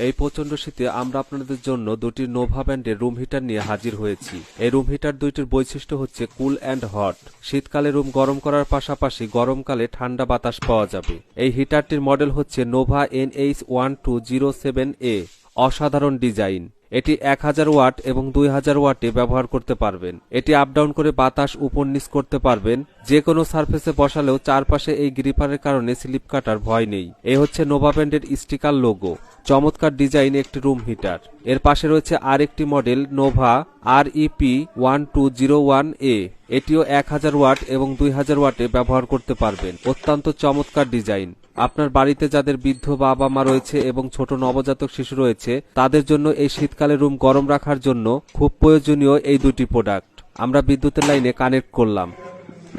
এই প্রচন্ড শীতে আমরা আপনাদের জন্য দুটি নোভা ব্র্যান্ডের রুম হিটার নিয়ে হাজির হয়েছি। এই রুম হিটার দুইটির বৈশিষ্ট্য হচ্ছে কুল অ্যান্ড হট। শীতকালে রুম গরম করার পাশাপাশি গরমকালে ঠান্ডা বাতাস পাওয়া যাবে। এই হিটারটির মডেল হচ্ছে নোভা NH1207A। অসাধারণ ডিজাইন। এটি 1000 ওয়াট এবং 2000 ওয়াটে ব্যবহার করতে পারবেন। এটি আপ ডাউন করে বাতাস উপর নিচ করতে পারবেন। যে কোনো সারফেসে বসালেও চারপাশে এই গ্রিপারের কারণে স্লিপ কাটার ভয় নেই। এই হচ্ছে নোভা ব্র্যান্ডের স্টিকার লোগো। চমৎকার ডিজাইন একটি রুম হিটার। এর পাশে রয়েছে আরেকটি মডেল নোভা REP1201A। এটিও 1000 ওয়াট এবং 2000 ওয়াটে ব্যবহার করতে পারবেন। অত্যন্ত চমৎকার ডিজাইন। আপনার বাড়িতে যাদের বৃদ্ধ বাবা মা রয়েছে এবং ছোট নবজাতক শিশু রয়েছে তাদের জন্য এই শীতকালে রুম গরম রাখার জন্য খুব প্রয়োজনীয় এই দুটি প্রোডাক্ট। আমরা বিদ্যুতের লাইনে কানেক্ট করলাম।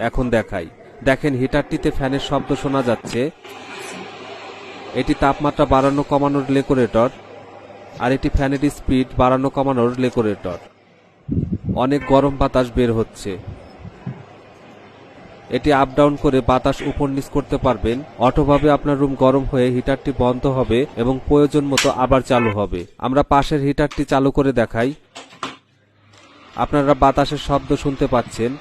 এখন দেখাই। দেখেন হিটারটিতে ফ্যানের শব্দ শোনা যাচ্ছে। এটি তাপমাত্রা বাড়ানো কমানোর রেগুলেটর, আর এটি ফ্যানের স্পিড বাড়ানো কমানোর রেগুলেটর। অনেক গরম বাতাস বের হচ্ছে। এটি আপ ডাউন করে বাতাস উপর নিচ করতে পারবেন। অটোভাবে আপনার রুম গরম হয়ে হিটারটি বন্ধ হবে এবং প্রয়োজন মতো আবার চালু হবে। আমরা পাশের হিটারটি চালু করে দেখাই। আপনারা বাতাসের শব্দ শুনতে পাচ্ছেন।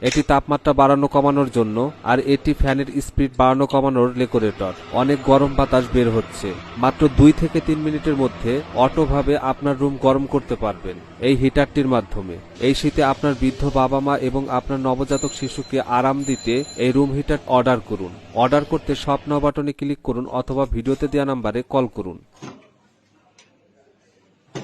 এটি তাপমাত্রা বাড়ানো কমানোর জন্য, আর এটি ফ্যানের স্পিড বাড়ানো কমানোর রেগুলেটর। অনেক গরম বাতাস বের হচ্ছে। মাত্র 2 থেকে 3 মিনিটের মধ্যে অটোভাবে আপনার রুম গরম করতে পারবেন এই হিটারটির মাধ্যমে। এই শীতে আপনার বৃদ্ধ বাবা মা এবং আপনার নবজাতক শিশুকে আরাম দিতে এই রুম হিটার অর্ডার করুন। অর্ডার করতে শপ নাও বাটনে ক্লিক করুন অথবা ভিডিওতে দেওয়া নাম্বারে কল করুন।